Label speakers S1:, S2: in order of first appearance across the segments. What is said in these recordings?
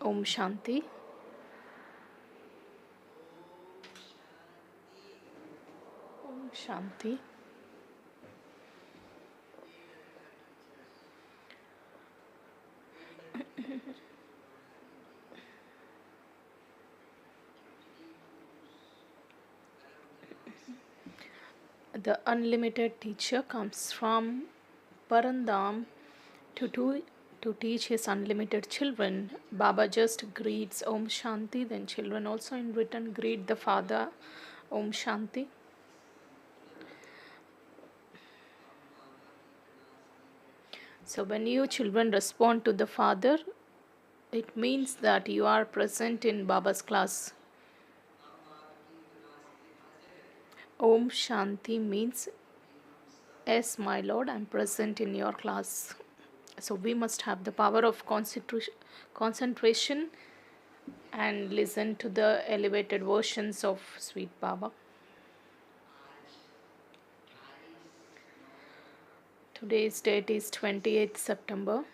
S1: Om Shanti. Om Shanti. The unlimited teacher comes from Parandam to teach his unlimited children. Baba just greets Om Shanti, then children also in return greet the father Om Shanti. So when you children respond to the father, it means that you are present in Baba's class. Om Shanti means, yes, my Lord, I am present in your class. So we must have the power of concentration and listen to the elevated versions of Sweet Baba. Today's date is 28th September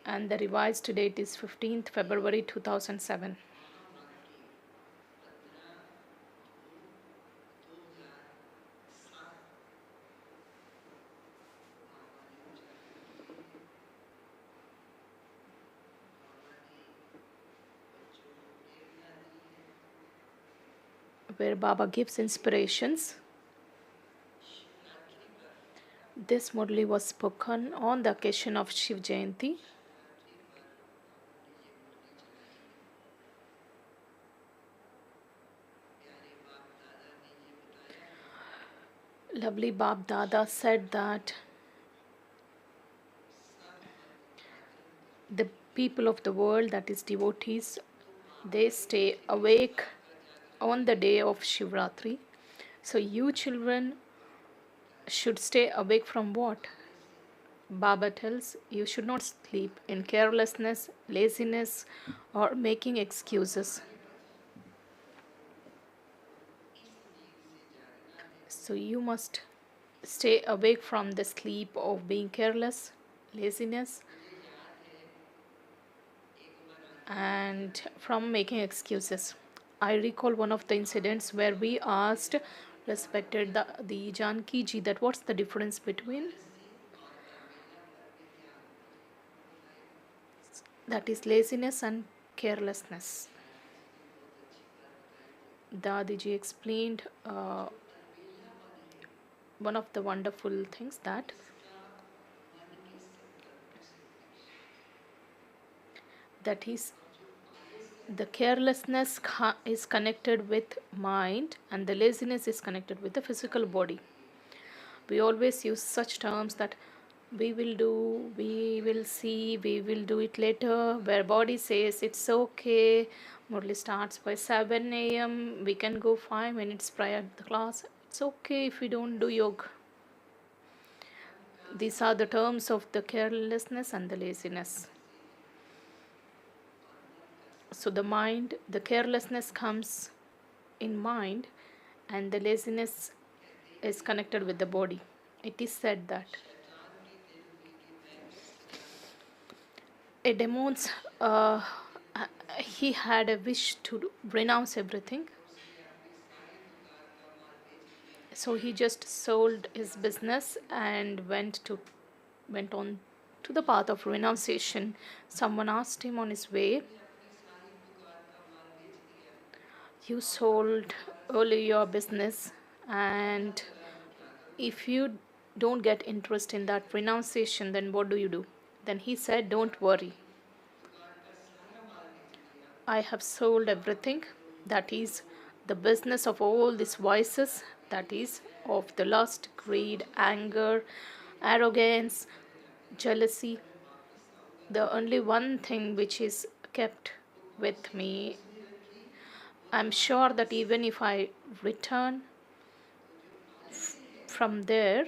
S1: and the revised date is 15th February 2007. Where Baba gives inspirations. This Murli was spoken on the occasion of Shiv Jayanti. Lovely Bab Dada said that the people of the world, that is devotees, they stay awake on the day of Shivratri. So you children should stay awake from what? Baba tells you should not sleep in carelessness, laziness, or making excuses. So you must stay awake from the sleep of being careless, laziness, and from making excuses. I recall one of the incidents where we asked respected the Janki ji that what's the difference between that is laziness and carelessness. Dadiji explained one of the wonderful things that is the carelessness is connected with mind and the laziness is connected with the physical body. We always use such terms that we will do, we will see, we will do it later, where body says it's okay. Murli starts by 7 a.m. We can go 5 minutes prior to the class. It's okay if we don't do yoga. These are the terms of the carelessness and the laziness. So the mind, the carelessness comes in mind and the laziness is connected with the body. It is said that a demons, he had a wish to renounce everything. So he just sold his business and went on to the path of renunciation. Someone asked him on his way, you sold early your business, and if you don't get interest in that renunciation, then what do you do? Then he said, don't worry. I have sold everything. That is the business of all these vices, that is of the lust, greed, anger, arrogance, jealousy. The only one thing which is kept with me, I'm sure that even if I return from there,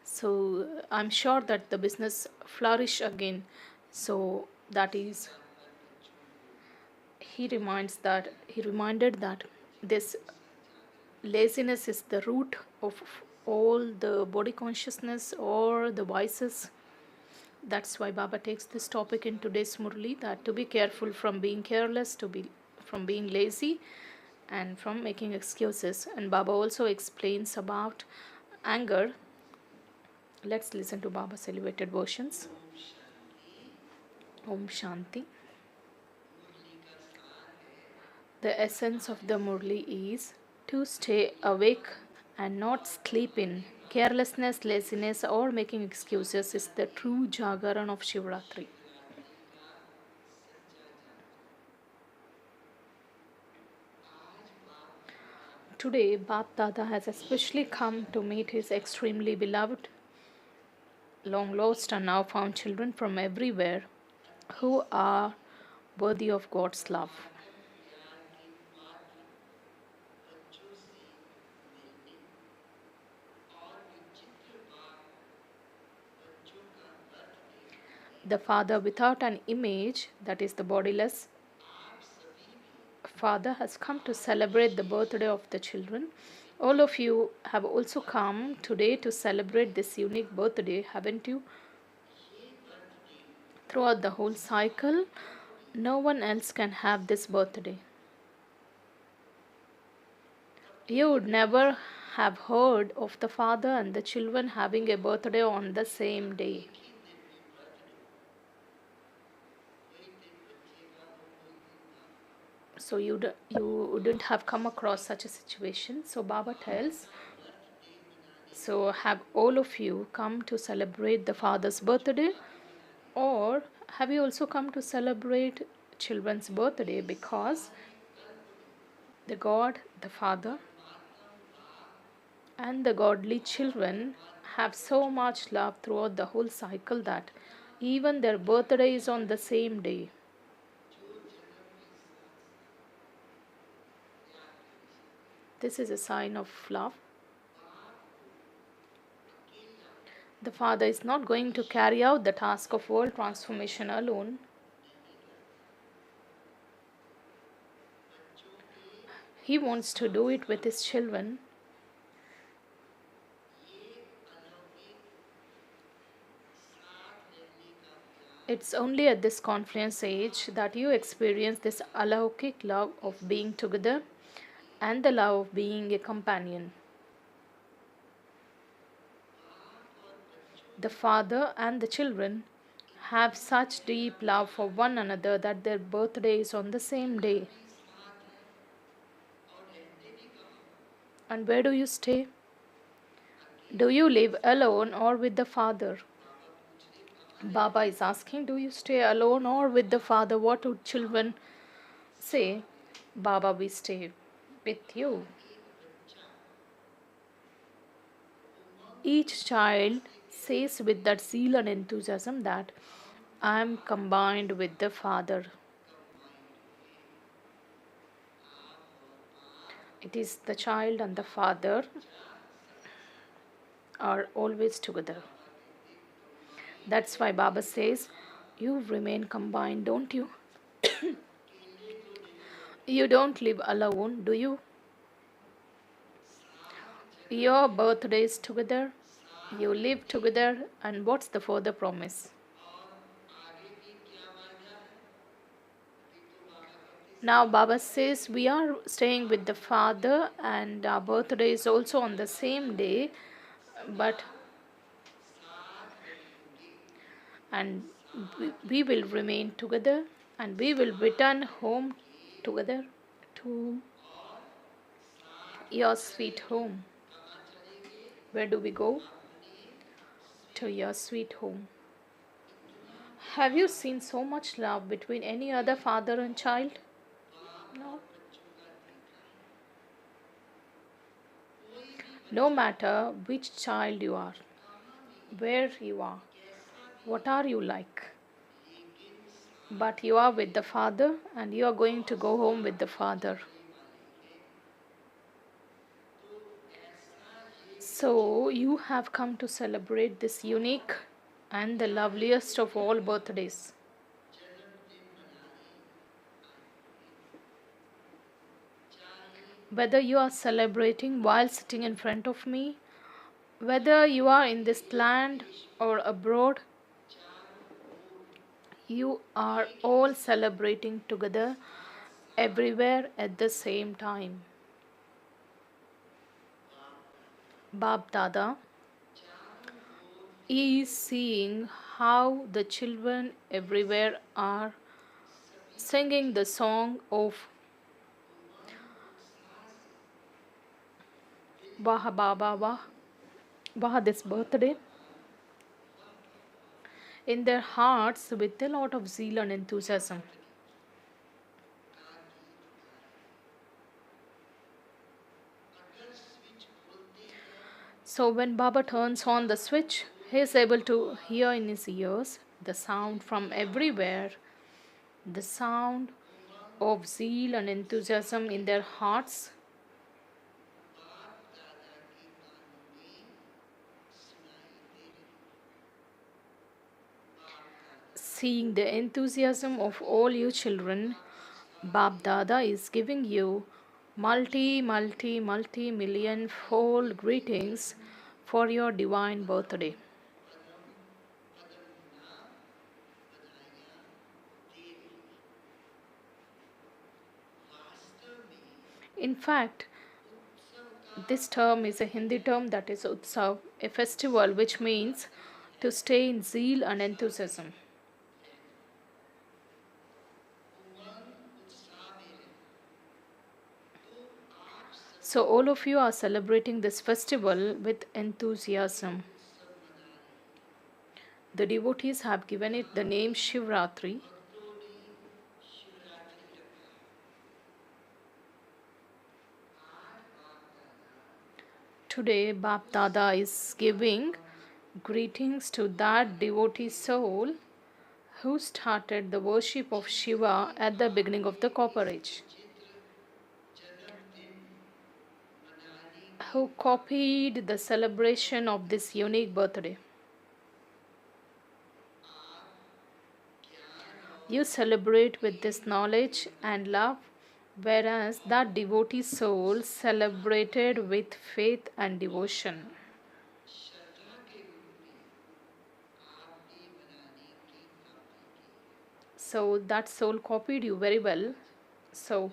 S1: so I'm sure that the business flourish again. So that is, he reminded that this laziness is the root of all the body consciousness or the vices. That's why Baba takes this topic in today's Murli, that to be careful from being careless, from being lazy, and from making excuses. And Baba also explains about anger. Let's listen to Baba's elevated versions. Om Shanti. The essence of the Murli is to stay awake and not sleep in. Carelessness, laziness, or making excuses is the true Jagaran of Shivratri. Today, Bap Dada has especially come to meet his extremely beloved, long lost, and now found children from everywhere who are worthy of God's love. The Father without an image, that is the bodiless Father, has come to celebrate the birthday of the children. All of you have also come today to celebrate this unique birthday, haven't you? Throughout the whole cycle, no one else can have this birthday. You would never have heard of the father and the children having a birthday on the same day. So you wouldn't have come across such a situation. So Baba tells, so have all of you come to celebrate the father's birthday, or have you also come to celebrate children's birthday, because the God, the Father, and the godly children have so much love throughout the whole cycle that even their birthday is on the same day. This is a sign of love. The Father is not going to carry out the task of world transformation alone. He wants to do it with his children. It's only at this confluence age that you experience this alaukik love of being together and the love of being a companion. The father and the children have such deep love for one another that their birthday is on the same day. And where do you stay? Do you live alone or with the father? Baba is asking, do you stay alone or with the father? What would children say? Baba, we stay with you. Each child says with that zeal and enthusiasm that I am combined with the Father. It is the child and the Father are always together. That's why Baba says, you remain combined, don't you? You don't live alone, do you? Your birthday is together, you live together, and what's the further promise? Now Baba says we are staying with the Father and our birthday is also on the same day, but and we will remain together and we will return home together to your sweet home. Where do we go? To your sweet home. Have you seen so much love between any other father and child? No. No matter which child you are, where you are, what are you like? But you are with the Father and you are going to go home with the Father. So you have come to celebrate this unique and the loveliest of all birthdays. Whether you are celebrating while sitting in front of me, Whether you are in this land or abroad, you are all celebrating together everywhere at the same time. Bab Dada is seeing how the children everywhere are singing the song of Wah Baba Wah, Wah this birthday in their hearts with a lot of zeal and enthusiasm. So when Baba turns on the switch, he is able to hear in his ears the sound from everywhere, the sound of zeal and enthusiasm in their hearts. Seeing the enthusiasm of all you children, Bab Dada is giving you multi million fold greetings for your divine birthday. In fact, this term is a Hindi term that is Utsav, a festival which means to stay in zeal and enthusiasm. So, all of you are celebrating this festival with enthusiasm. The devotees have given it the name Shivratri. Today, Bap Dada is giving greetings to that devotee soul who started the worship of Shiva at the beginning of the Copper Age, who copied the celebration of this unique birthday. You celebrate with this knowledge and love, whereas that devotee soul celebrated with faith and devotion. So that soul copied you very well. So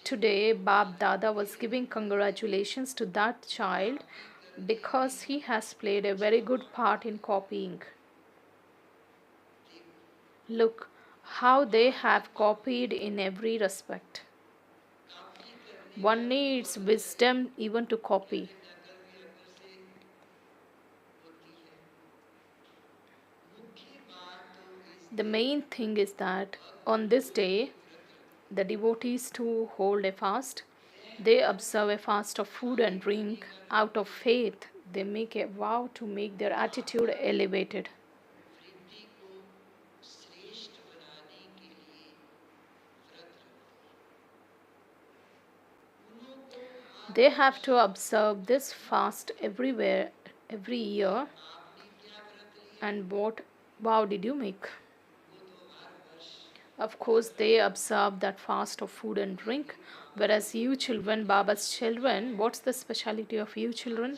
S1: today, Bab Dada was giving congratulations to that child because he has played a very good part in copying. Look how they have copied in every respect. One needs wisdom even to copy. The main thing is that on this day, the devotees too hold a fast. They observe a fast of food and drink. Out of faith, they make a vow to make their attitude elevated. They have to observe this fast everywhere, every year. And what vow did you make? Of course, they observe that fast of food and drink. Whereas you children, Baba's children, what's the speciality of you children?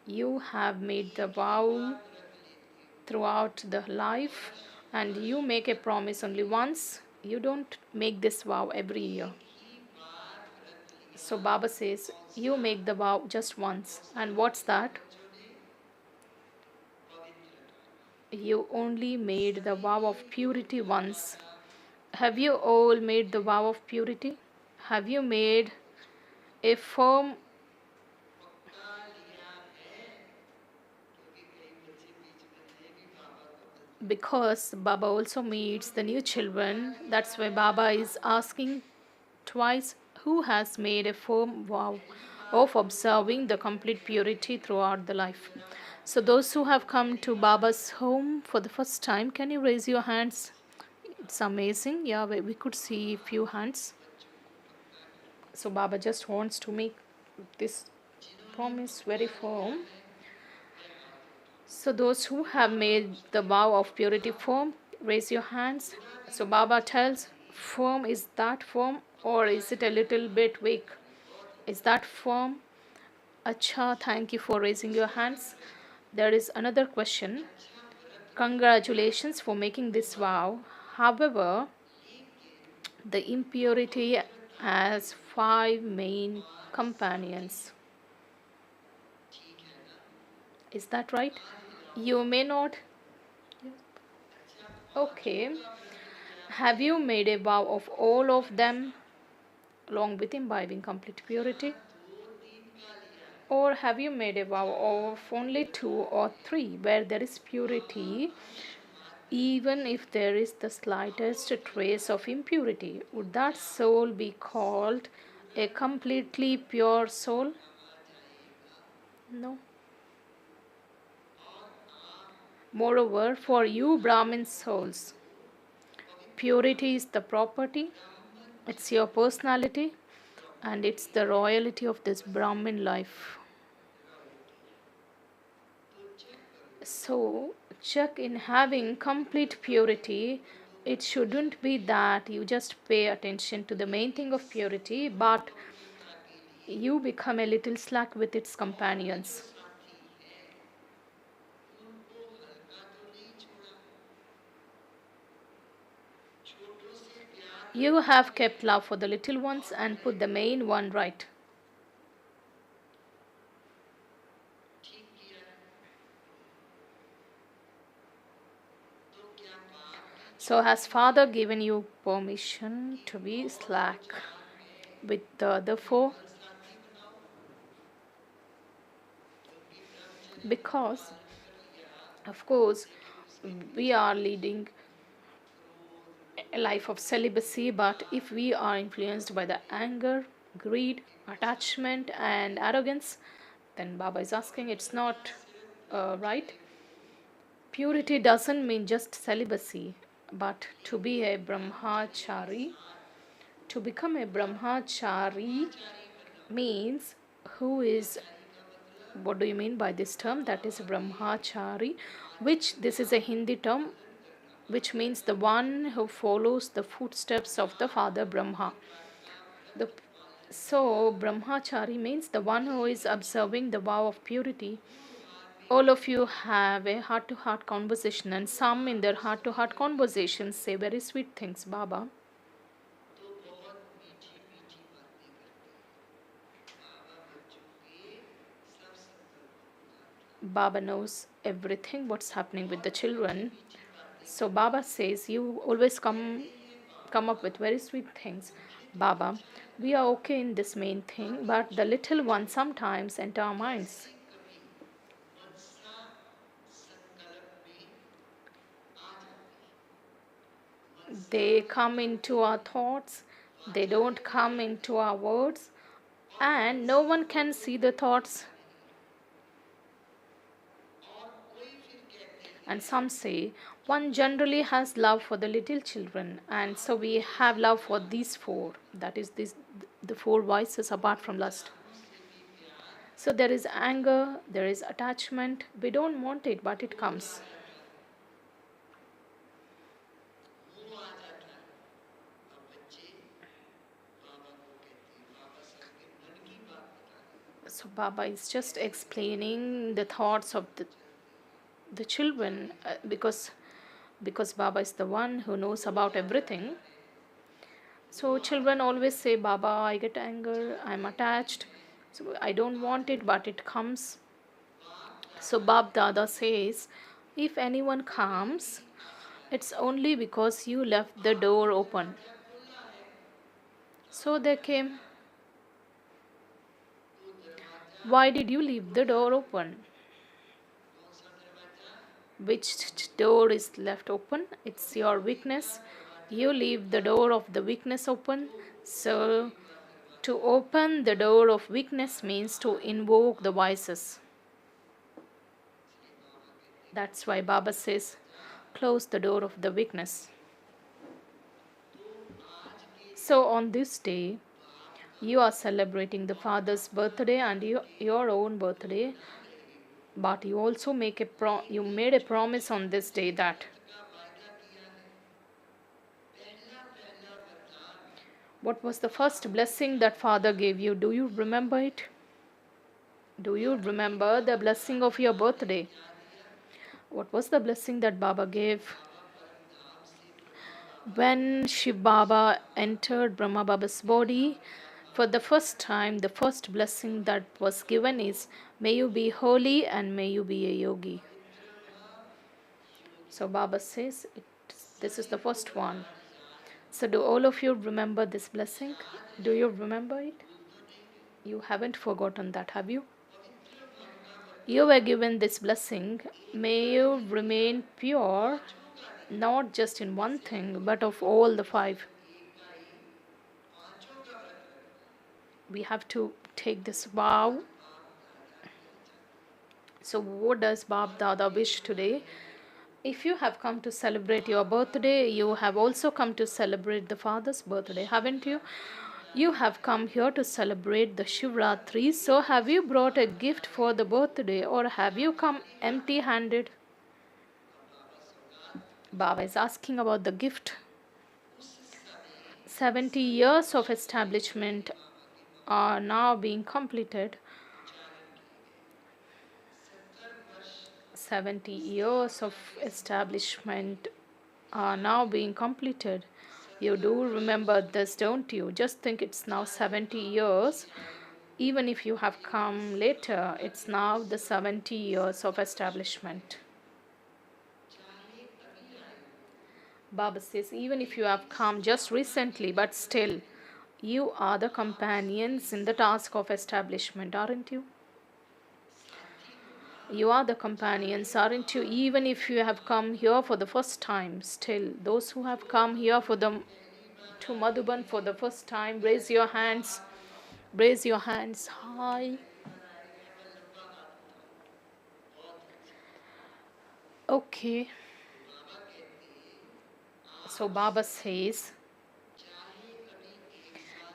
S1: You have made the vow throughout the life and you make a promise only once. You don't make this vow every year. So Baba says, you make the vow just once. And what's that? You only made the vow of purity once. Have you all made the vow of purity? Have you made a firm because Baba also meets the new children. That's why Baba is asking twice who has made a firm vow of observing the complete purity throughout the life. So, those who have come to Baba's home for the first time, can you raise your hands? It's amazing. Yeah, we could see a few hands. So, Baba just wants to make this promise very firm. So, those who have made the vow of purity firm, raise your hands. So, Baba tells, firm, is that firm or is it a little bit weak? Is that firm Acha, thank you for raising your hands. There is another question. Congratulations for making this vow. However, the impurity has five main companions. Is that right? You may not. Okay. Have you made a vow of all of them along with imbibing complete purity? Or have you made a vow of only two or three where there is purity, even if there is the slightest trace of impurity? Would that soul be called a completely pure soul? No. Moreover, for you Brahmin souls, purity is the property, it's your personality, and it's the royalty of this Brahmin life. So, check in having complete purity. It shouldn't be that you just pay attention to the main thing of purity, but you become a little slack with its companions. You have kept love for the little ones and put the main one right. So, has Father given you permission to be slack with the other four? Because, of course, we are leading a life of celibacy, but if we are influenced by the anger, greed, attachment, and arrogance, then Baba is asking it's not right. Purity doesn't mean just celibacy, but to be a brahmachari. To become a brahmachari means who is, what do you mean by this term? That is brahmachari, which this is a Hindi term which means the one who follows the footsteps of the Father Brahma. The, so, Brahmachari means the one who is observing the vow of purity. All of you have a heart to heart conversation, and some in their heart to heart conversations say very sweet things. Baba, Baba knows everything what's happening with the children. So Baba says you always come up with very sweet things. Baba, we are okay in this main thing, but the little ones sometimes enter our minds. They come into our thoughts, they don't come into our words, and no one can see the thoughts. And some say one generally has love for the little children, and so we have love for these four. That is the four vices apart from lust. So there is anger, there is attachment. We don't want it, but it comes. So Baba is just explaining the thoughts of the children, because Baba is the one who knows about everything. So children always say, Baba, I get anger, I'm attached, so I don't want it, but it comes. So Bab Dada says, if anyone comes, it's only because you left the door open. So they came. Why did you leave the door open? Which door is left open? It's your weakness. You leave the door of the weakness open. So to open the door of weakness means to invoke the vices. That's why Baba says, close the door of the weakness. So on this day, you are celebrating the Father's birthday and your own birthday, but you also you made a promise on this day that what was the first blessing that Father gave you? Do you remember it? Do you remember the blessing of your birthday? What was the blessing that Baba gave? When Shiv Baba entered Brahma Baba's body, for the first time, the first blessing that was given is, may you be holy and may you be a yogi. So Baba says, this is the first one. So do all of you remember this blessing? Do you remember it? You haven't forgotten that, have you? You were given this blessing. May you remain pure, not just in one thing, but of all the five. We have to take this vow. So, what does Bab Dada wish today? If you have come to celebrate your birthday, you have also come to celebrate the father's birthday, haven't you? You have come here to celebrate the Shivratri. So, have you brought a gift for the birthday or have you come empty handed? Baba is asking about the gift. 70 years of establishment are now being completed. 70 years of establishment are now being completed. You do remember this, don't you? Just think it's now 70 years. Even if you have come later, it's now the 70 years of establishment. Baba says, even if you have come just recently, but still, you are the companions in the task of establishment, aren't you? You are the companions, aren't you? Even if you have come here for the first time, still, those who have come here to Madhuban for the first time, raise your hands. Raise your hands high. Okay. So Baba says,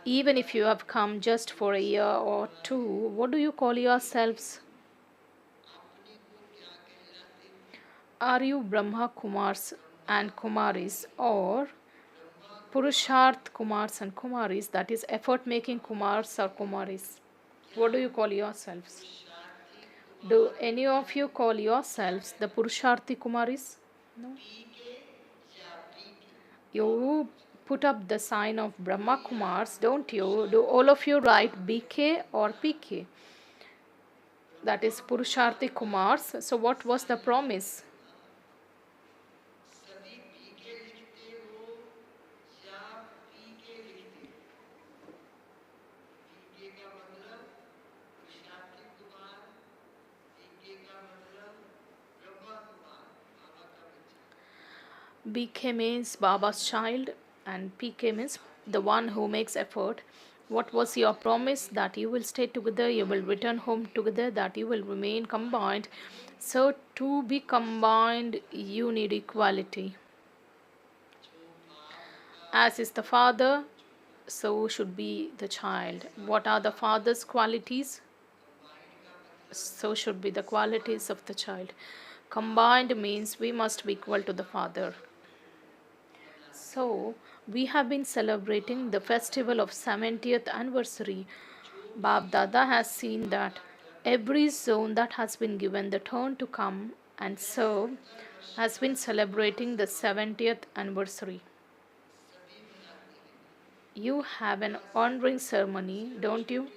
S1: even if you have come just for a year or two, what do you call yourselves? Are you Brahma Kumars and Kumaris or Purusharth Kumars and Kumaris, that is effort making Kumars or Kumaris? What do you call yourselves? Do any of you call yourselves the Purusharthi Kumaris? No. You put up the sign of Brahma Kumars, don't you? Do all of you write BK or PK? That is Purusharthi Kumars. So what was the promise? BK means Baba's child and PK means the one who makes effort. What was your promise? That you will stay together, you will return home together, that you will remain combined. So to be combined, you need equality. As is the father, so should be the child. What are the father's qualities? So should be the qualities of the child. Combined means we must be equal to the father. So, we have been celebrating the festival of 70th anniversary. Bab Dada has seen that every zone that has been given the turn to come and serve has been celebrating the 70th anniversary. You have an honoring ceremony, don't you?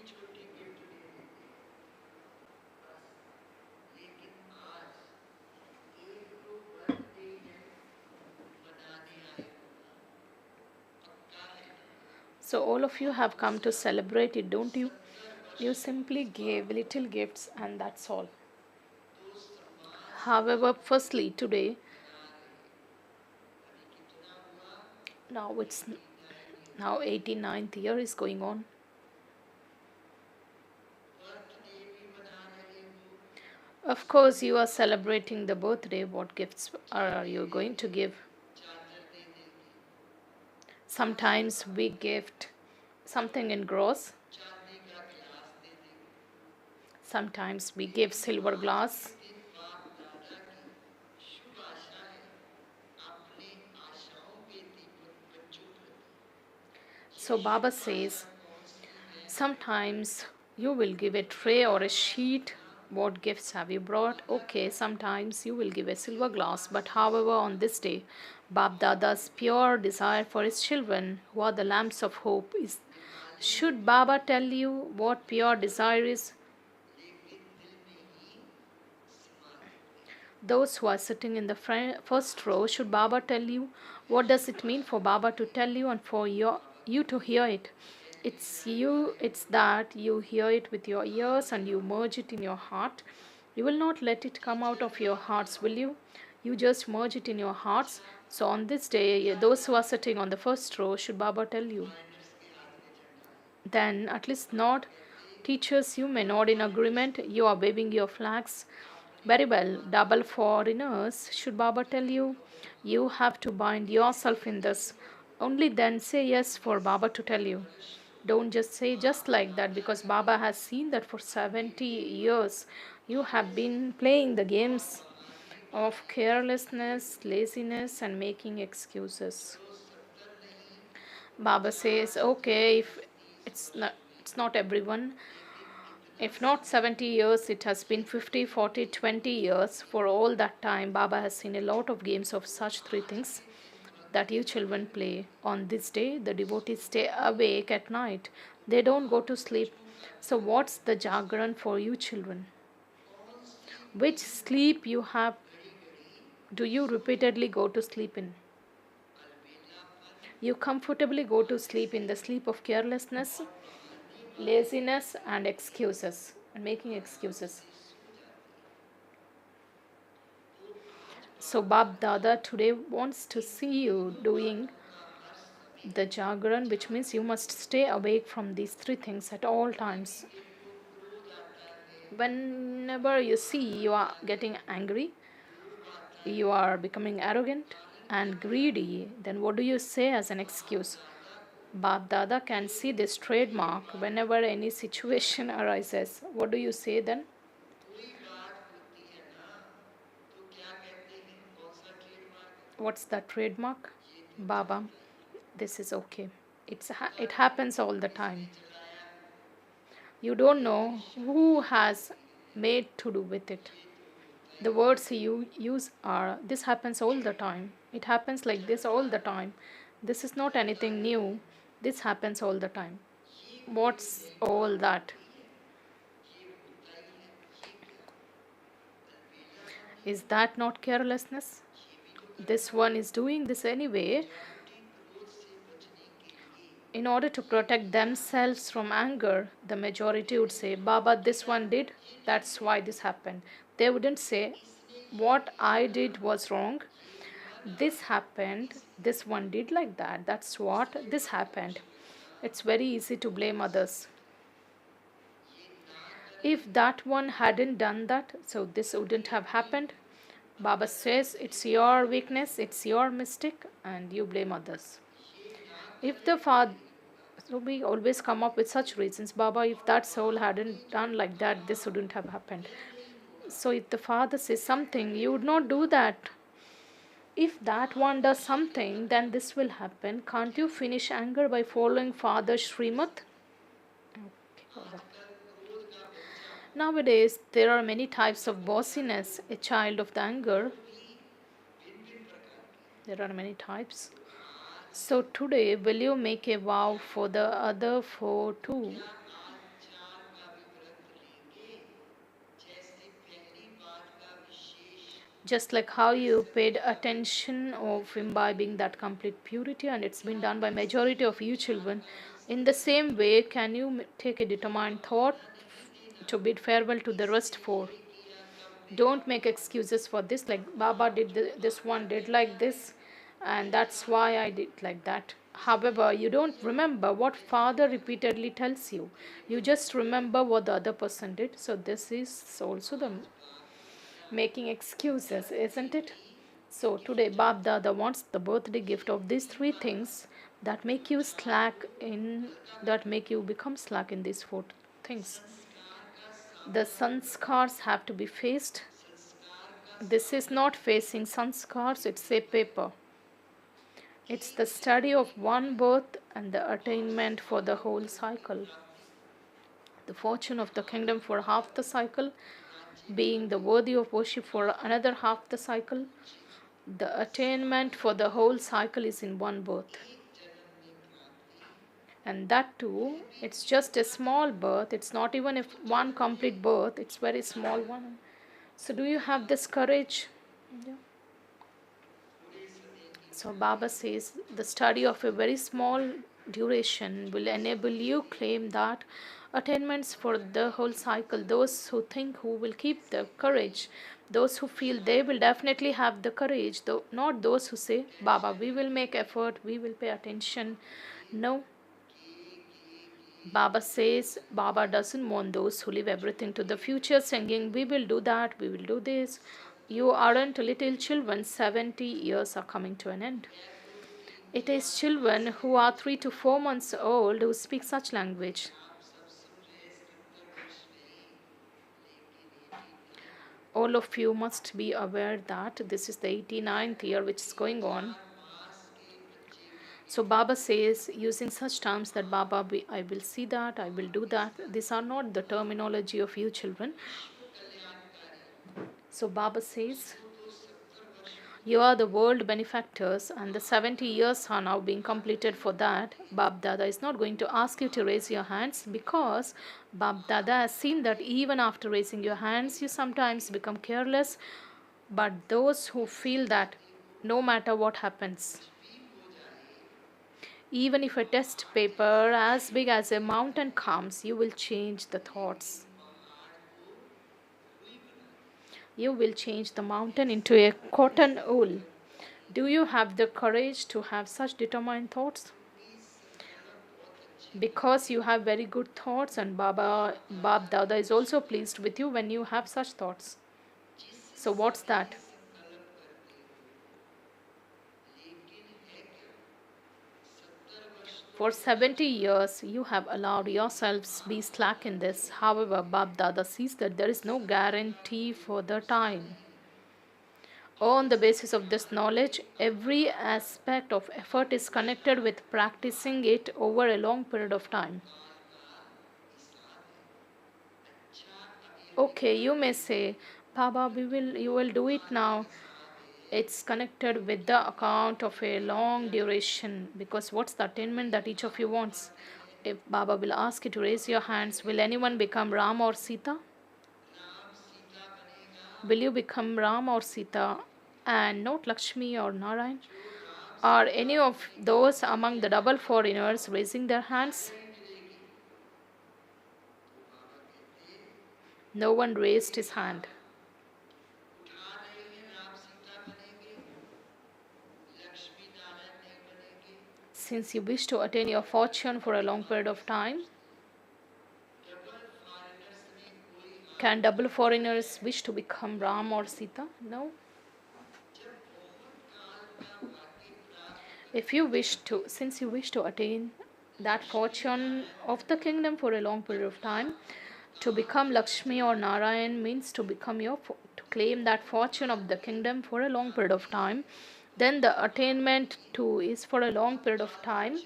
S1: So all of you have come to celebrate it, don't you? You simply gave little gifts and that's all. However, firstly, today, it's now 89th year is going on. Of course, you are celebrating the birthday. What gifts are you going to give? Sometimes we gift something in gross. Sometimes we give silver glass. So Baba says, sometimes You will give a tray or a sheet. What gifts have you brought? Okay, sometimes you will give a silver glass, but however, on this day, Bab Dada's pure desire for his children, who are the lamps of hope, is. Should Baba tell you what pure desire is? Those who are sitting in the first row, should Baba tell you? What does it mean for Baba to tell you and for you to hear it? It's that you hear it with your ears and you merge it in your heart. You will not let it come out of your hearts, will you? You just merge it in your hearts. So on this day, those who are sitting on the first row, should Baba tell you? Then at least nod. Teachers, you may nod in agreement. You are waving your flags. Very well. Double foreigners, should Baba tell you? You have to bind yourself in this. Only then say yes for Baba to tell you. Don't just say just like that, because Baba has seen that for 70 years you have been playing the games of carelessness, laziness, and making excuses. Baba says, okay, if it's not everyone. If not 70 years, it has been 50, 40, 20 years. For all that time, Baba has seen a lot of games of such three things that you children play. On this day, the devotees stay awake at night. They don't go to sleep. So what's the Jagran for you children? Which sleep you have do you repeatedly go to sleep in? You comfortably go to sleep in the sleep of carelessness, laziness, and excuses, and making excuses. So Bab Dada today wants to see you doing the Jagran, which means you must stay awake from these three things at all times. Whenever you see you are getting angry, you are becoming arrogant and greedy, then what do you say as an excuse? Bab Dada can see this trademark whenever any situation arises. What do you say then? What's that trademark? Baba, this is okay. It happens all the time. You don't know who has made to do with it. The words you use are, this happens all the time. It happens like this all the time. This is not anything new. This happens all the time. What's all that? Is that not carelessness? This one is doing this anyway in order to protect themselves from anger. The majority would say, Baba, this one did, that's why this happened. They wouldn't say, what I did was wrong. This happened, this one did like that, that's what, this happened. It's very easy to blame others. If that one hadn't done that, so this wouldn't have happened. Baba says it's your weakness, it's your mistake, and you blame others. If the father, so we always come up with such reasons, Baba, if that soul hadn't done like that, this wouldn't have happened. So if the father says something, you would not do that. If that one does something, then this will happen. Can't you finish anger by following Father Srimad? Okay, Baba. Nowadays, there are many types of bossiness. A child of the anger. There are many types. So today, will you make a vow for the other four too? Just like how you paid attention of imbibing that complete purity, and it's been done by majority of you children. In the same way, can you take a determined thought to bid farewell to the rest four? Don't make excuses for this, like Baba did this one did like this, and that's why I did like that. However, you don't remember what Father repeatedly tells you. You just remember what the other person did. So this is also the making excuses, isn't it? So today Bab Dada wants the birthday gift of these three things that make you slack in, that make you become slack in these four things. The sanskars have to be faced. This is not facing sanskars, it's a paper. It's the study of one birth and the attainment for the whole cycle. the fortune of the kingdom for half the cycle, being the worthy of worship for another half the cycle. The attainment for the whole cycle is in one birth. And that too, it's just a small birth. It's not even if one complete birth, it's very small one. So do you have this courage? Yeah. So Baba says the study of a very small duration will enable you claim that attainments for the whole cycle. Those who think who will keep the courage, those who feel they will definitely have the courage, though not those who say, Baba, we will make effort, we will pay attention. No. Baba says Baba doesn't want those who leave everything to the future singing, we will do that, we will do this. You aren't little children, 70 years are coming to an end. It is children who are 3 to 4 months old who speak such language. All of you must be aware that this is the 89th year which is going on. So Baba says, using such terms that Baba, I will see that, I will do that. These are not the terminology of you children. So Baba says, you are the world benefactors and the 70 years are now being completed for that. Bab Dada is not going to ask you to raise your hands because Bab Dada has seen that even after raising your hands, you sometimes become careless. But those who feel that no matter what happens, even if a test paper as big as a mountain comes, you will change the thoughts. You will change the mountain into a cotton wool. Do you have the courage to have such determined thoughts? Because you have very good thoughts, and Bab Dada is also pleased with you when you have such thoughts. So what's that? For 70 years, you have allowed yourselves be slack in this. However, Bab Dada sees that there is no guarantee for the time. On the basis of this knowledge, every aspect of effort is connected with practicing it over a long period of time. Okay, you may say, Baba, you will do it now. It's connected with the account of a long duration, because what's the attainment that each of you wants? If Baba will ask you to raise your hands, will anyone become Ram or Sita? Will you become Ram or Sita and not Lakshmi or Narayan? Are any of those among the double foreigners raising their hands? No one raised his hand. Since you wish to attain your fortune for a long period of time, can double foreigners wish to become Ram or Sita? No. If you wish to, since you wish to attain that fortune of the kingdom for a long period of time, to become Lakshmi or Narayan means to become to claim that fortune of the kingdom for a long period of time, then the attainment too is for a long period of time.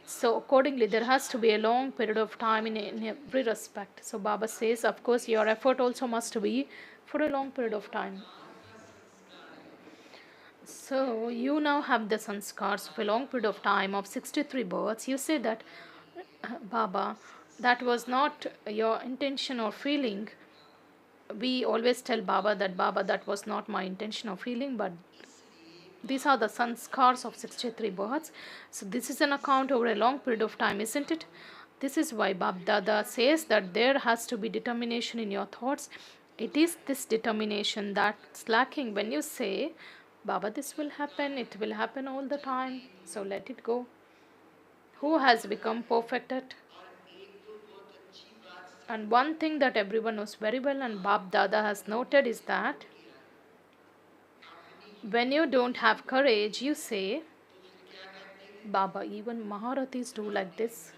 S1: So accordingly, there has to be a long period of time in every respect. So Baba says, of course, your effort also must be for a long period of time. So you now have the sanskars of a long period of time of 63 births. You say that, Baba, that was not your intention or feeling. We always tell Baba, that was not my intention or feeling, but these are the sanskars of 63 births. So this is an account over a long period of time, isn't it? This is why Bab Dada says that there has to be determination in your thoughts. It is this determination that's lacking when you say, Baba, this will happen, it will happen all the time, so let it go. Who has become perfect at? And one thing that everyone knows very well and Bab Dada has noted is that when you don't have courage, you say, Baba, even Maharathis do like this.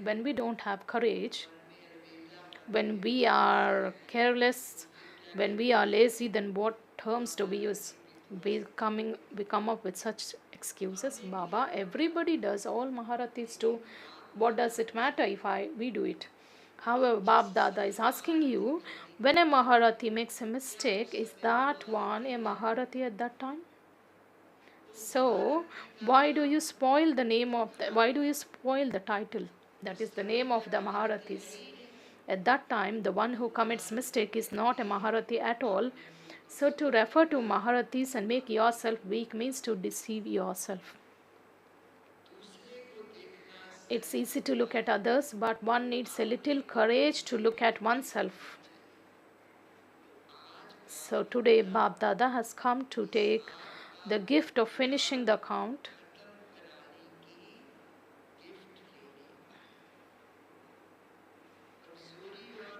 S1: When we don't have courage, when we are careless, when we are lazy, then what terms do we use? We come up with such excuses. Baba, everybody does, all Maharathis do. What does it matter if we do it? However, Bab Dada is asking you, when a Maharati makes a mistake, is that one a Maharati at that time? So, why do you spoil the name of why do you spoil the title? That is the name of the Maharatis. At that time, the one who commits mistake is not a Maharati at all. So, to refer to Maharatis and make yourself weak means to deceive yourself. It's easy to look at others, but one needs a little courage to look at oneself. So today Bab Dada has come to take the gift of finishing the account.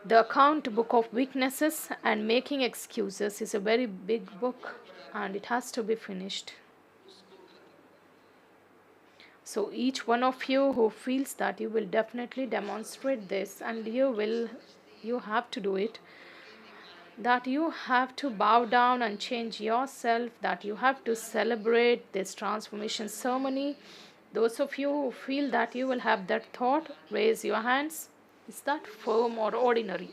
S1: The account book of weaknesses and making excuses is a very big book and it has to be finished. So each one of you who feels that you will definitely demonstrate this and you have to do it, that you have to bow down and change yourself, that you have to celebrate this transformation ceremony. Those of you who feel that you will have that thought, raise your hands. Is that firm or ordinary?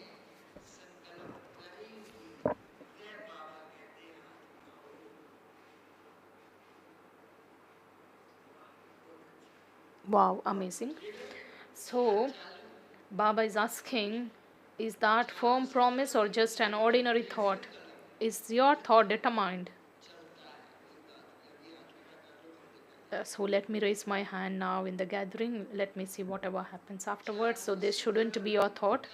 S1: Wow, amazing. So, Baba is asking, is that firm promise or just an ordinary thought? Is your thought determined? So let me raise my hand now in the gathering. Let me see whatever happens afterwards. So this shouldn't be your thought.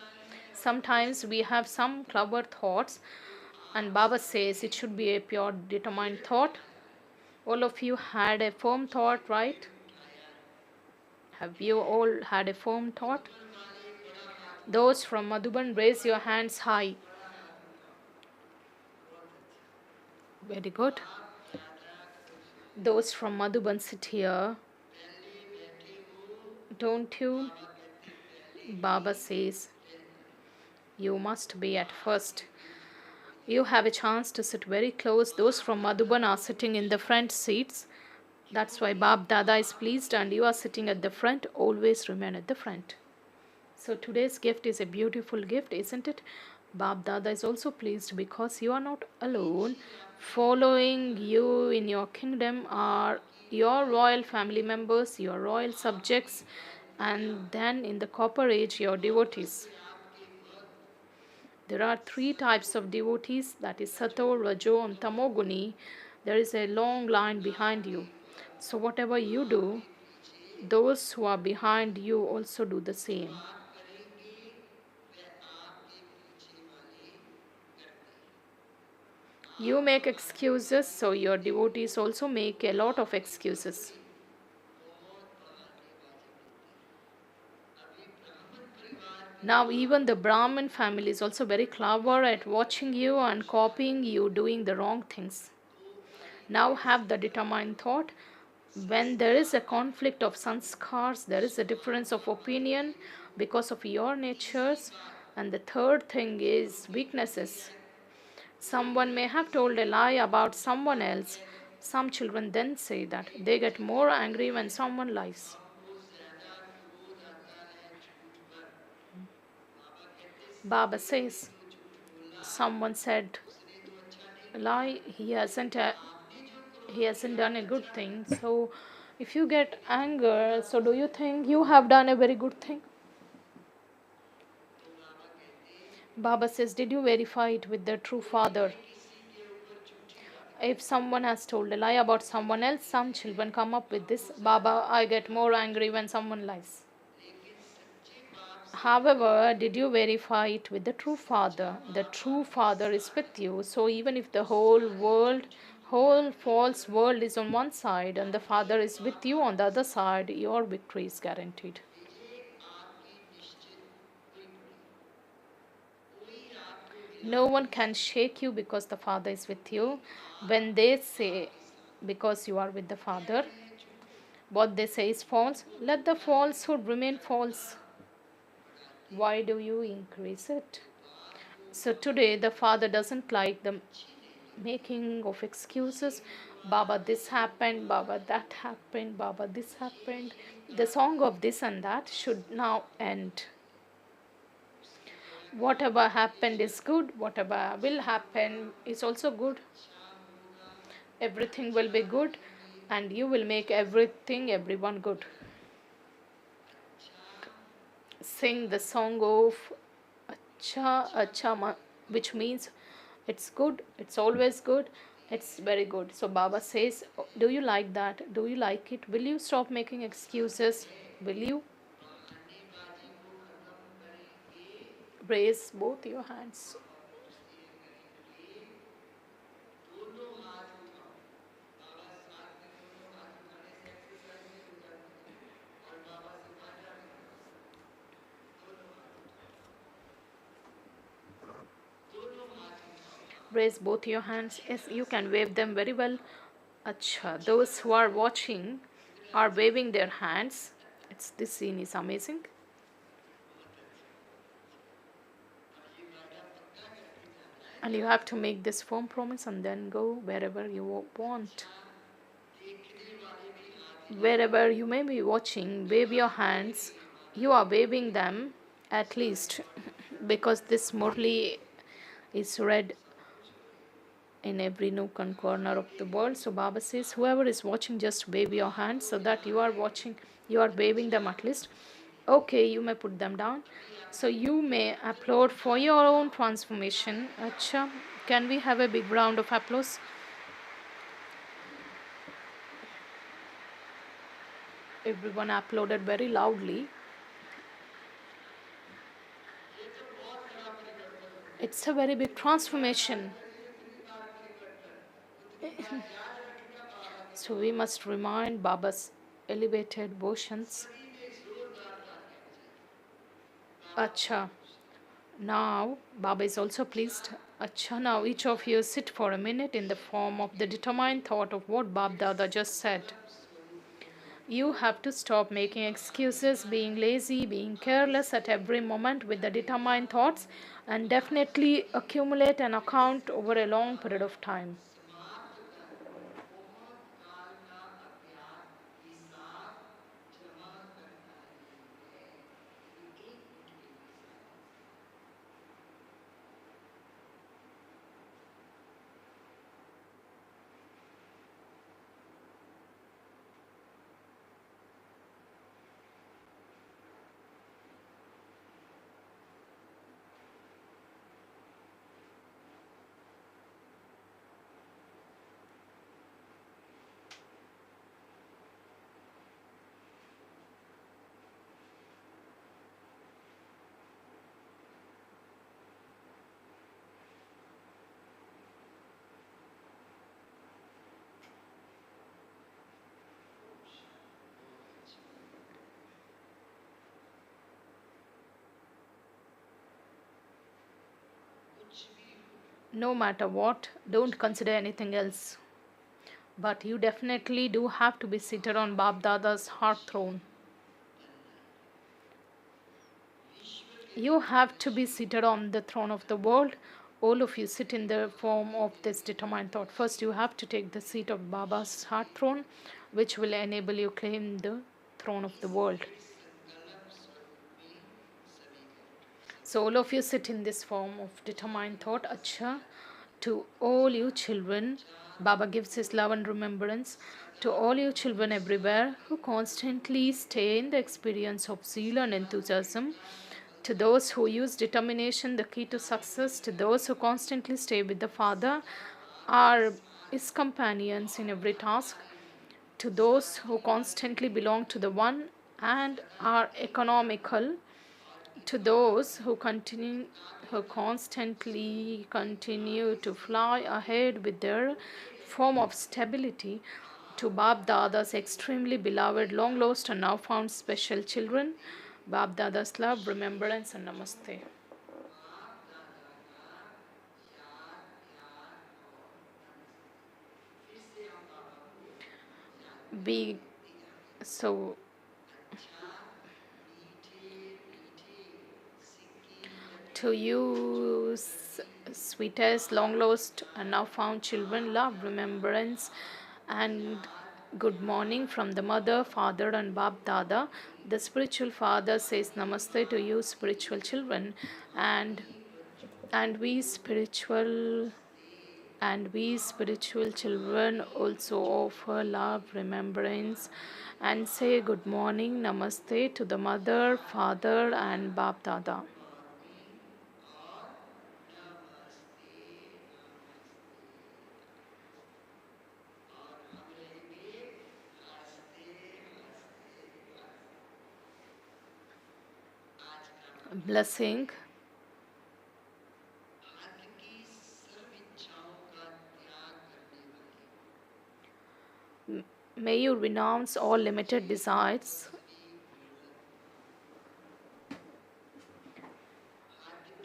S1: Sometimes we have some clever thoughts and Baba says it should be a pure determined thought. All of you had a firm thought, right? Have you all had a firm thought? Those from Madhuban, raise your hands high. Very good. Those from Madhuban, sit here. Don't you? Baba says, you must be at first. You have a chance to sit very close. Those from Madhuban are sitting in the front seats. That's why Bab Dada is pleased and you are sitting at the front. Always remain at the front. So today's gift is a beautiful gift, isn't it? Bab Dada is also pleased because you are not alone. Following you in your kingdom are your royal family members, your royal subjects, and then in the copper age, your devotees. There are three types of devotees, that is Sato, Rajo, and Tamoguni. There is a long line behind you. So whatever you do, those who are behind you also do the same. You make excuses, so your devotees also make a lot of excuses. Now even the Brahmin family is also very clever at watching you and copying you doing the wrong things. Now have the determined thought. When there is a conflict of sanskars, there is a difference of opinion because of your natures. And the third thing is weaknesses. Someone may have told a lie about someone else. Some children then say that they get more angry when someone lies. Baba says, someone said a lie, he hasn't done a good thing. So if you get anger, so do you think you have done a very good thing? Baba says, did you verify it with the true father? If someone has told a lie about someone else, some children come up with this, Baba, I get more angry when someone lies. However, did you verify it with the true father? The true father is with you. So even if the whole false world is on one side and the father is with you on the other side, your victory is guaranteed. No one can shake you because the father is with you. When they say because you are with the father, what they say is false, let the falsehood remain false. Why do you increase it? So today the father doesn't like the making of excuses. Baba, this happened, Baba, that happened, Baba, this happened. The song of this and that should now end. Whatever happened is good, whatever will happen is also good. Everything will be good, and you will make everything, everyone good. Sing the song of Acha Acha, which means it's good, it's always good, it's very good. So Baba says, do you like that? Do you like it? Will you stop making excuses? Will you raise both your hands? Raise both your hands. Yes, you can wave them very well. Acha, those who are watching are waving their hands. This scene is amazing. And you have to make this firm promise and then go wherever you want. Wherever you may be watching, wave your hands. You are waving them at least because this Murli is read in every nook and corner of the world. So Baba says, whoever is watching, just wave your hands so that you are watching, you are waving them at least. Okay, you may put them down. So you may applaud for your own transformation. Acha, can we have a big round of applause? Everyone applauded very loudly. It's a very big transformation. So we must remind Baba's elevated versions. Acha. Now, Baba is also pleased. Acha, now each of you sit for a minute in the form of the determined thought of what Bab Dada just said. You have to stop making excuses, being lazy, being careless at every moment with the determined thoughts, and definitely accumulate an account over a long period of time. No matter what, don't consider anything else. But you definitely do have to be seated on Bab Dada's heart throne. You have to be seated on the throne of the world. All of you sit in the form of this determined thought. First, you have to take the seat of Baba's heart throne, which will enable you claim the throne of the world. So all of you sit in this form of determined thought. Acha, to all you children, Baba gives his love and remembrance to all you children everywhere who constantly stay in the experience of zeal and enthusiasm. To those who use determination, the key to success. To those who constantly stay with the Father, are his companions in every task. To those who constantly belong to the One and are economical. To those who constantly continue to fly ahead with their form of stability. To Bab Dada's extremely beloved, long lost and now found special children, Bab Dada's love, remembrance and namaste. Be so to you, sweetest, long lost and now found children, love, remembrance and good morning from the mother, father, and Bab Dada. The spiritual father says namaste to you, spiritual children, and and we spiritual we spiritual children also offer love, remembrance, and say good morning, namaste to the mother, father, and Bab Dada. Blessing. May you renounce all limited desires.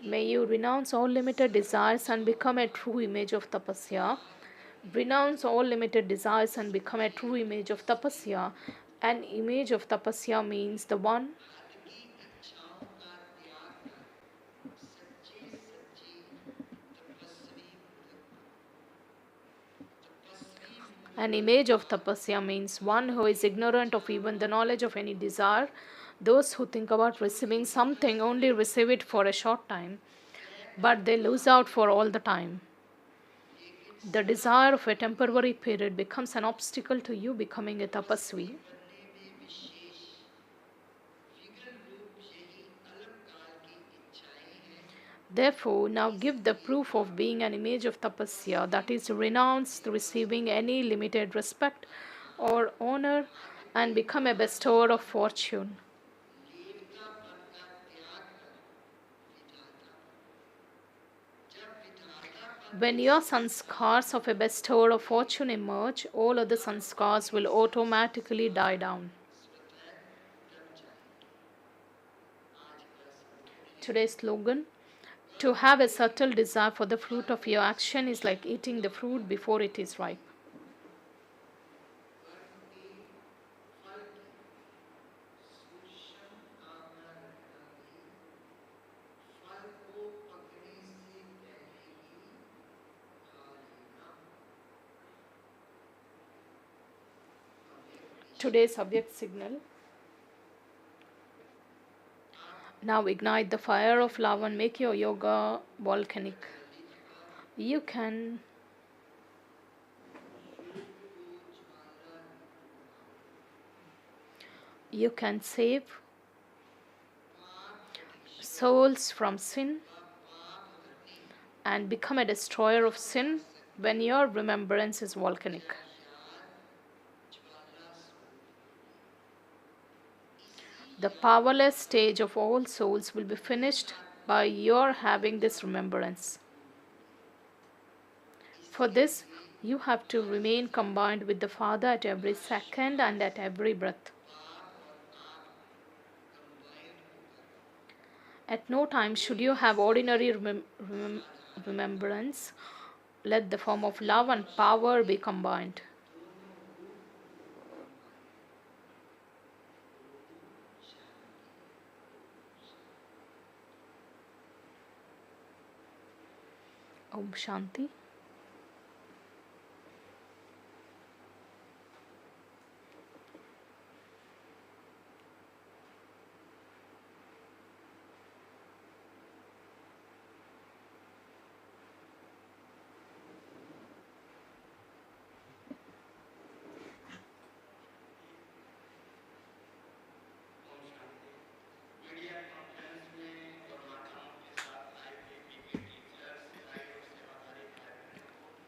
S1: May you renounce all limited desires and become a true image of tapasya. Renounce all limited desires and become a true image of tapasya. An image of tapasya means the one. An image of tapasya means one who is ignorant of even the knowledge of any desire. Those who think about receiving something only receive it for a short time, but they lose out for all the time. The desire of a temporary period becomes an obstacle to you becoming a tapasvi. Therefore, now give the proof of being an image of tapasya, that is, renounce receiving any limited respect or honor and become a bestower of fortune. When your sanskars of a bestower of fortune emerge, all other sanskars will automatically die down. Today's slogan: to have a subtle desire for the fruit of your action is like eating the fruit before it is ripe. Today's object signal: now ignite the fire of love and make your yoga volcanic. You can save souls from sin and become a destroyer of sin when your remembrance is volcanic. The powerless stage of all souls will be finished by your having this remembrance. For this, you have to remain combined with the Father at every second and at every breath. At no time should you have ordinary remembrance. Let the form of love and power be combined. Om Shanti.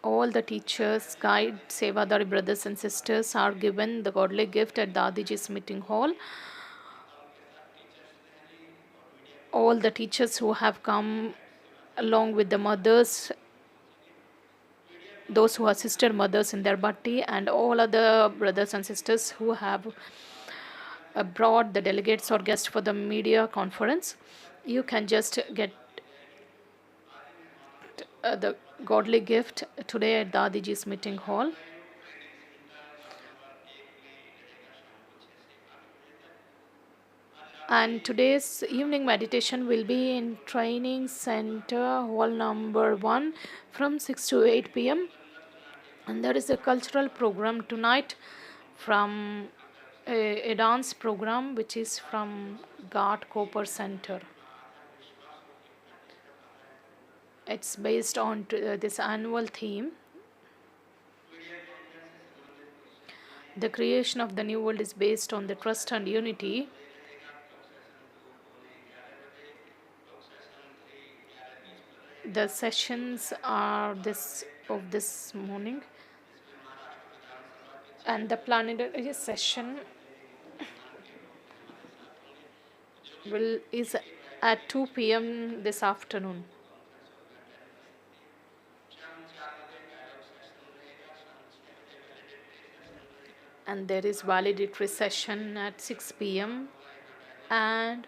S1: All the teachers, guide, Sevadari brothers and sisters are given the godly gift at Dadiji's meeting hall. All the teachers who have come along with the mothers, those who are sister mothers in their bhatti, and all other brothers and sisters who have brought the delegates or guests for the media conference. You can just get the godly gift today at Dadiji's meeting hall. And today's evening meditation will be in Training Center, hall number 1 from 6 to 8 p.m. And there is a cultural program tonight from a dance program which is from Ghat Cooper Center. It's based on this annual theme. The creation of the new world is based on the trust and unity. The sessions are this morning, and the planetary session is at 2 p.m. this afternoon. And there is valedictory session at 6 p.m. and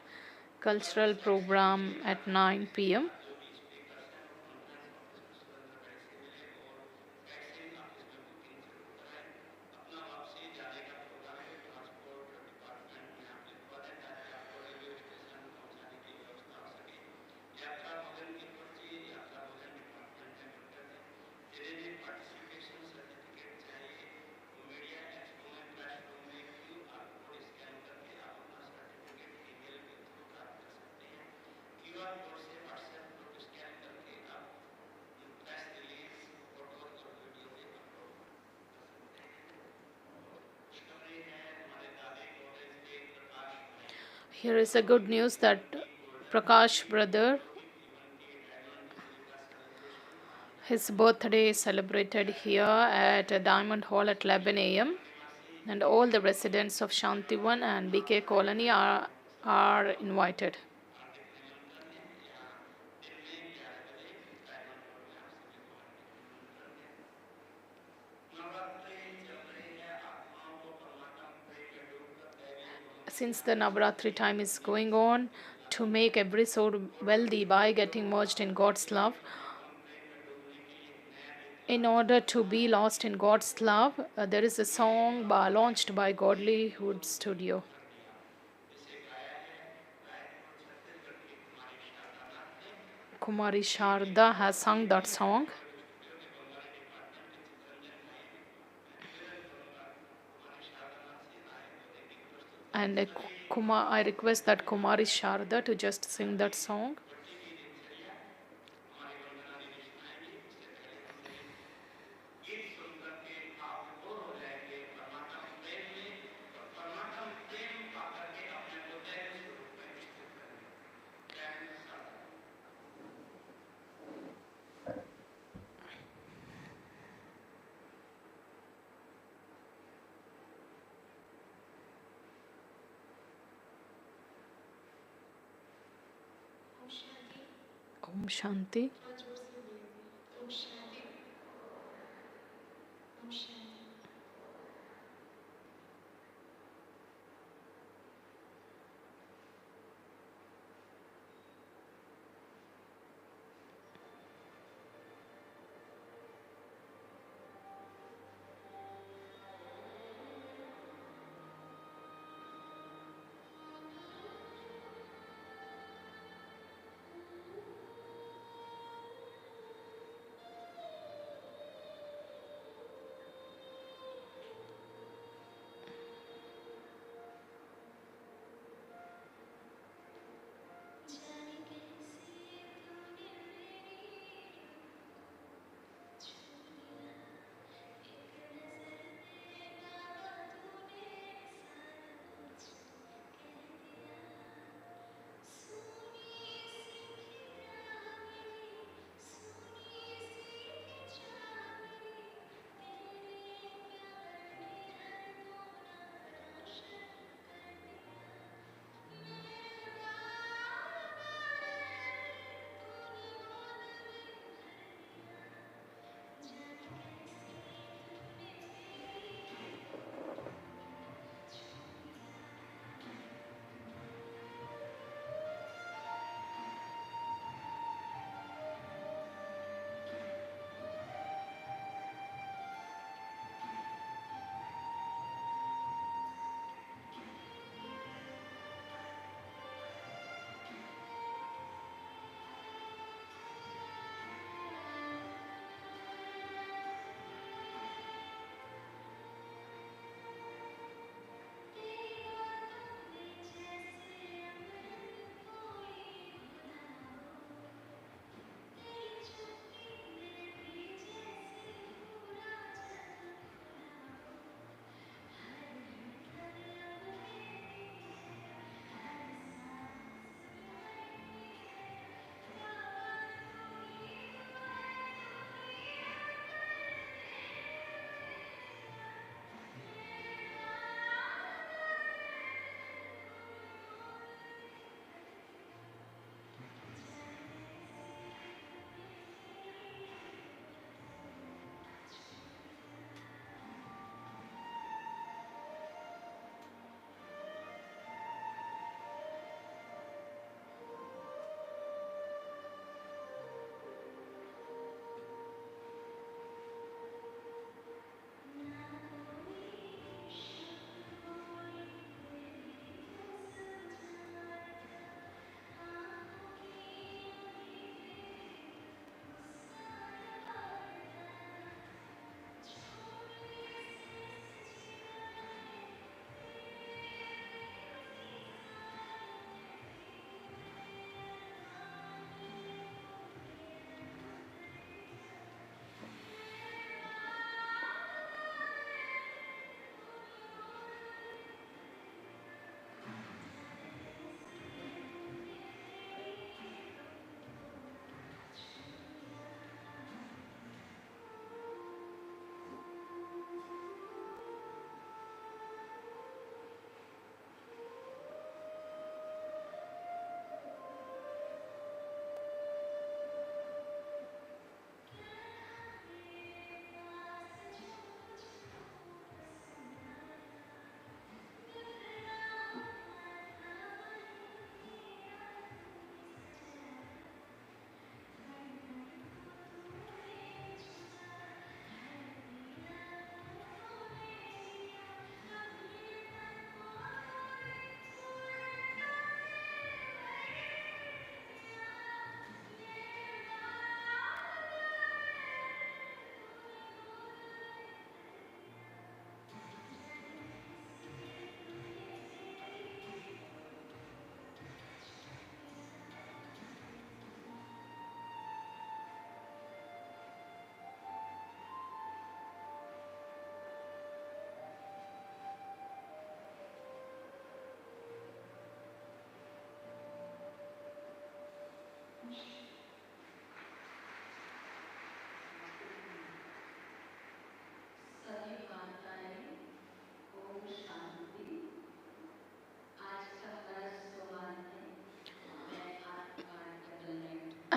S1: cultural program at 9 p.m. Here is a good news that Prakash brother, his birthday is celebrated here at Diamond Hall at 11 a.m. and all the residents of Shantivan and BK Colony are invited. Since the Navaratri time is going on, to make every soul wealthy by getting merged in God's love, in order to be lost in God's love, there is a song launched by Godlyhood Studio. Kumari Sharda has sung that song. And I request that Kumari Sharda to just sing that song. Om Shanti.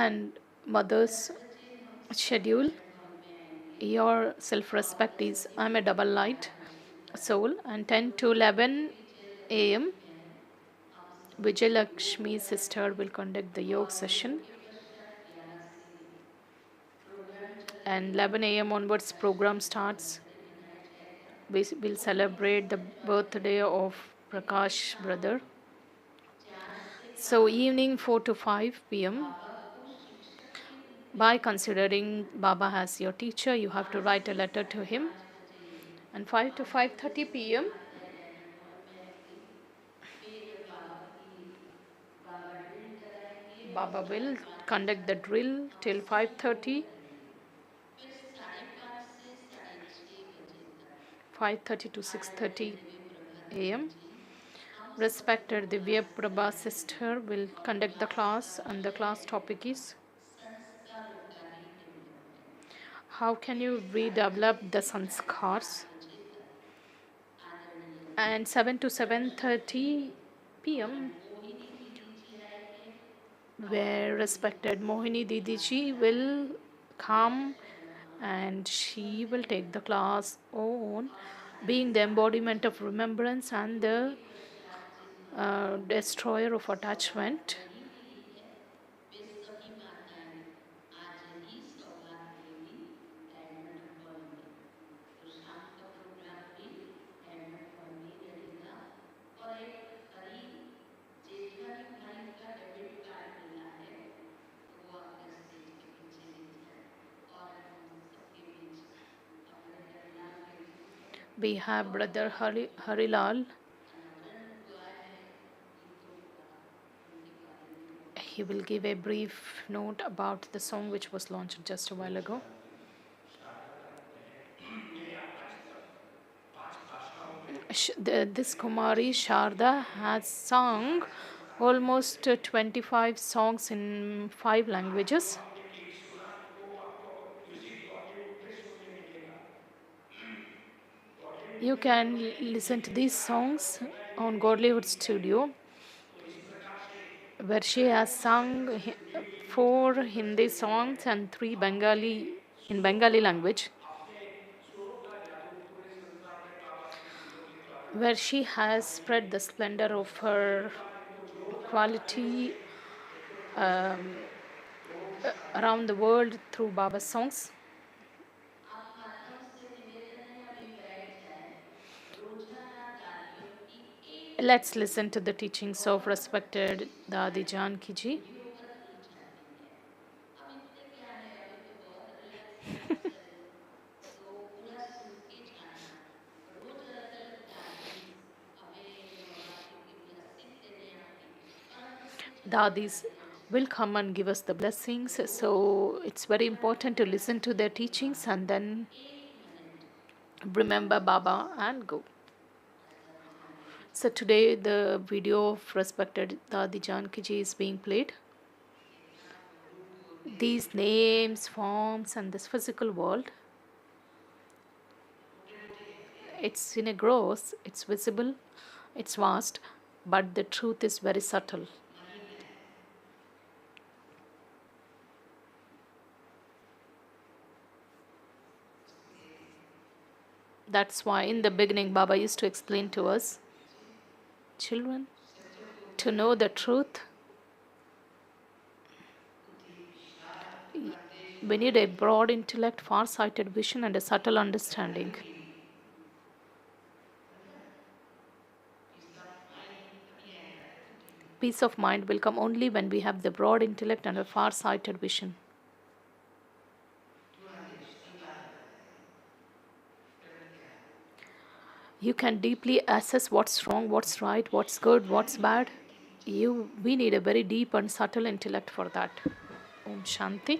S1: and mother's schedule. Your self-respect is I'm a double light soul, and 10 to 11 a.m. Vijay Lakshmi's sister will conduct the yoga session, and 11 a.m. onwards program starts. We will celebrate the birthday of Prakash brother. So evening 4 to 5 p.m. By considering Baba as your teacher, you have to write a letter to him. And 5 to 5:30 p.m. Baba will conduct the drill till 5:30. 5:30 to 6:30 a.m. Respected Divya Prabha sister will conduct the class, and the class topic is how can you redevelop the sanskars. And 7 to 7:30 p.m. where respected Mohini Didiji will come, and she will take the class on being the embodiment of remembrance and the destroyer of attachment. We have Brother Harilal. He will give a brief note about the song which was launched just a while ago. This Kumari Sharda has sung almost 25 songs in 5 languages. You can listen to these songs on Godlywood Studio, where she has sung 4 Hindi songs and 3 Bengali in Bengali language, where she has spread the splendor of her quality around the world through Baba's songs. Let's listen to the teachings of respected Dadi Janki ji. Dadis will come and give us the blessings. So it's very important to listen to their teachings and then remember Baba and go. So today the video of respected Dadi Janki ji is being played. These names, forms, and this physical world, it's in a gross, it's visible, it's vast, but the truth is very subtle. That's why in the beginning Baba used to explain to us, children, to know the truth, we need a broad intellect, far-sighted vision, and a subtle understanding. Peace of mind will come only when we have the broad intellect and a far-sighted vision. You can deeply assess what's wrong, what's right, what's good, what's bad. We need a very deep and subtle intellect for that. Om Shanti.